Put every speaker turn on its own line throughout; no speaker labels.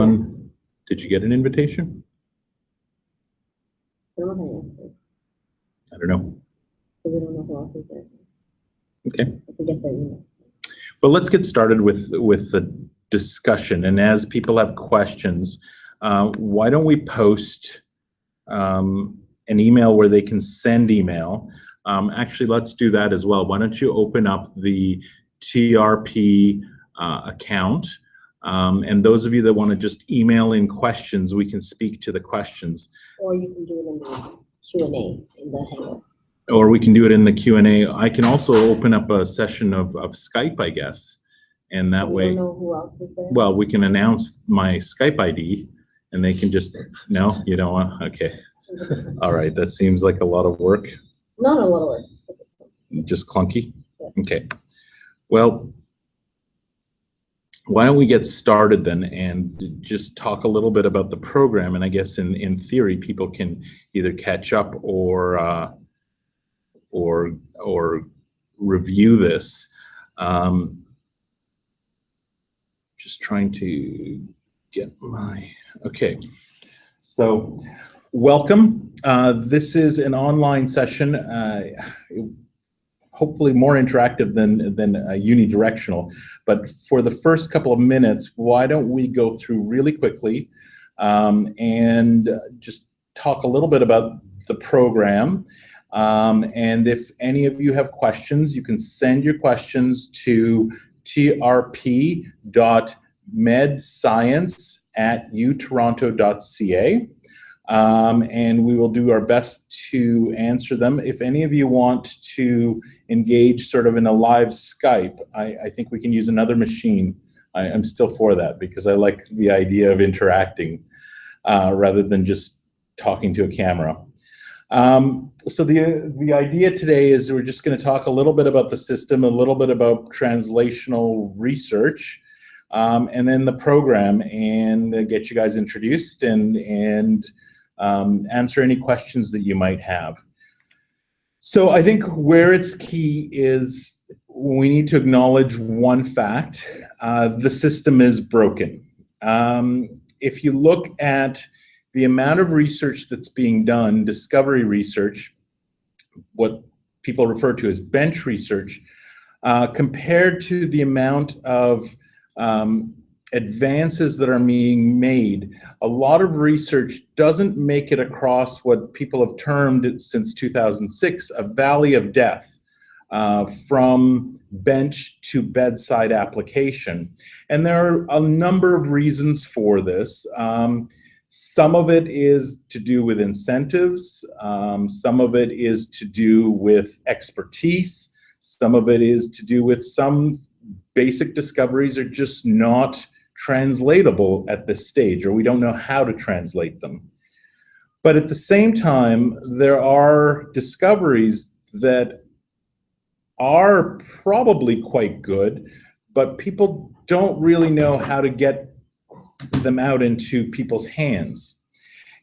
Did you get an invitation?
I don't know how to answer.
I don't know.
Because I don't know who else is there.
Okay.
I can get their email.
Well, let's get started with the discussion. And as people have questions, why don't we post an email where they can send email? Actually, let's do that as well. Why don't you open up the TRP account? And those of you that want to just email in questions, we can speak to the questions.
Or you can do it in the Q&A in the Hangout.
Or we can do it in the Q&A. I can also open up a session of Skype, I guess. And that way,
I don't know who else is there.
Well, we can announce my Skype ID and they can just, no, you don't want, okay. All right, that seems like a lot of work.
Not a lot of work.
Just clunky?
Yeah.
Okay. Well, why don't we get started then and just talk a little bit about the program, and I guess in theory people can either catch up or review this. Just trying to get my, okay. So welcome. This is an online session, hopefully more interactive than unidirectional. But for the first couple of minutes, why don't we go through really quickly and just talk a little bit about the program. And if any of you have questions, you can send your questions to trp.medscience@utoronto.ca. And we will do our best to answer them. If any of you want to engage sort of in a live Skype, I think we can use another machine. I'm still for that because I like the idea of interacting rather than just talking to a camera. So the idea today is we're just going to talk a little bit about the system, a little bit about translational research, and then the program, and get you guys introduced and answer any questions that you might have. So I think where it's key is we need to acknowledge one fact. The system is broken. If you look at the amount of research that's being done, discovery research, what people refer to as bench research, compared to the amount of advances that are being made, a lot of research doesn't make it across what people have termed since 2006 a valley of death, from bench to bedside application. And there are a number of reasons for this. Some of it is to do with incentives, some of it is to do with expertise, some of it is to do with some basic discoveries are just not translatable at this stage, or we don't know how to translate them. But at the same time, there are discoveries that are probably quite good, but people don't really know how to get them out into people's hands.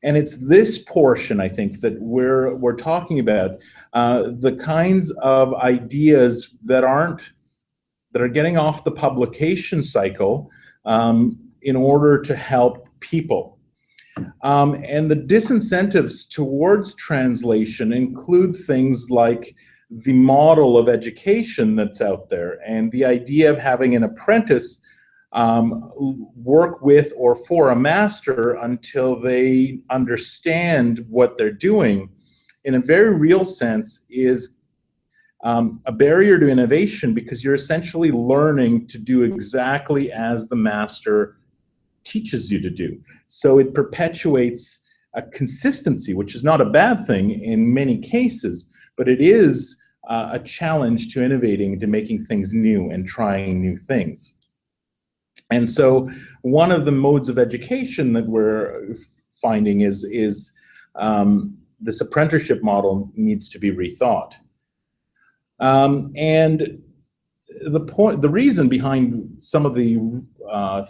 And it's this portion, I think, that we're talking about, the kinds of ideas that are getting off the publication cycle in order to help people. And the disincentives towards translation include things like the model of education that's out there and the idea of having an apprentice work with or for a master until they understand what they're doing, in a very real sense, is a barrier to innovation, because you're essentially learning to do exactly as the master teaches you to do. So it perpetuates a consistency, which is not a bad thing in many cases, but it is a challenge to innovating, to making things new and trying new things. And so one of the modes of education that we're finding is this apprenticeship model needs to be rethought. And the reason behind some of the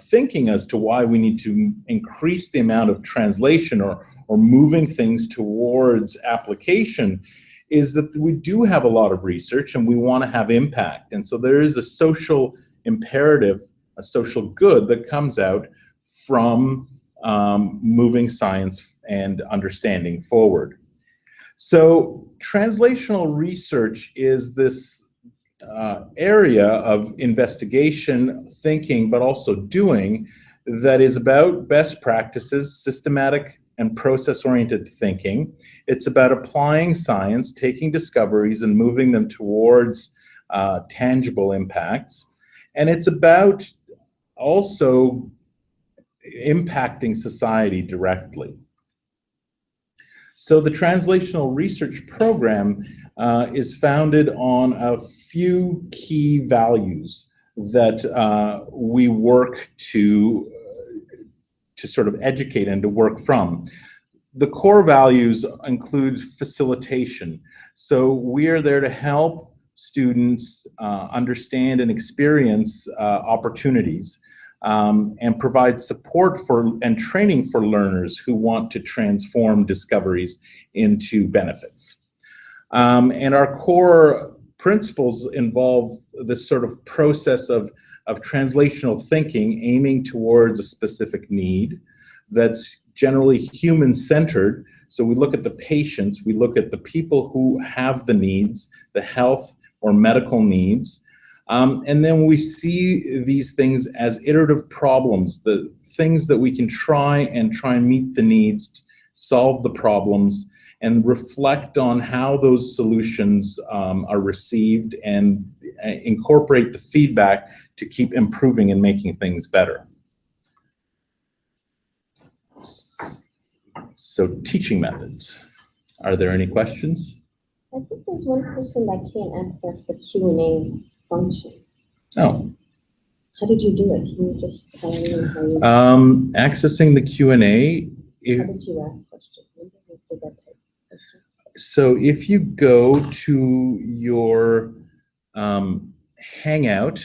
thinking as to why we need to increase the amount of translation or moving things towards application is that we do have a lot of research and we want to have impact. And so there is a social imperative, a social good that comes out from moving science and understanding forward. So translational research is this area of investigation, thinking, but also doing that is about best practices, systematic and process-oriented thinking. It's about applying science, taking discoveries and moving them towards tangible impacts. And it's about also impacting society directly. So the Translational Research Program is founded on a few key values that we work to sort of educate and to work from. The core values include facilitation. So we are there to help students understand and experience opportunities and provide support for and training for learners who want to transform discoveries into benefits. And our core principles involve this sort of process of translational thinking, aiming towards a specific need that's generally human-centered. So we look at the patients, we look at the people who have the needs, the health or medical needs, and then we see these things as iterative problems, the things that we can try and meet the needs, solve the problems, and reflect on how those solutions are received and incorporate the feedback to keep improving and making things better. So teaching methods. Are there any questions?
I think there's one person that can't access the Q&A function.
Oh.
How did you do it? Can you just tell me how you...
Accessing the Q&A.
How did you ask questions? When did you do that type of question?
So if you go to your Hangout,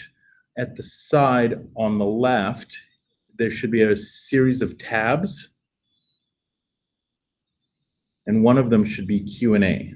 at the side on the left, there should be a series of tabs, and one of them should be Q&A.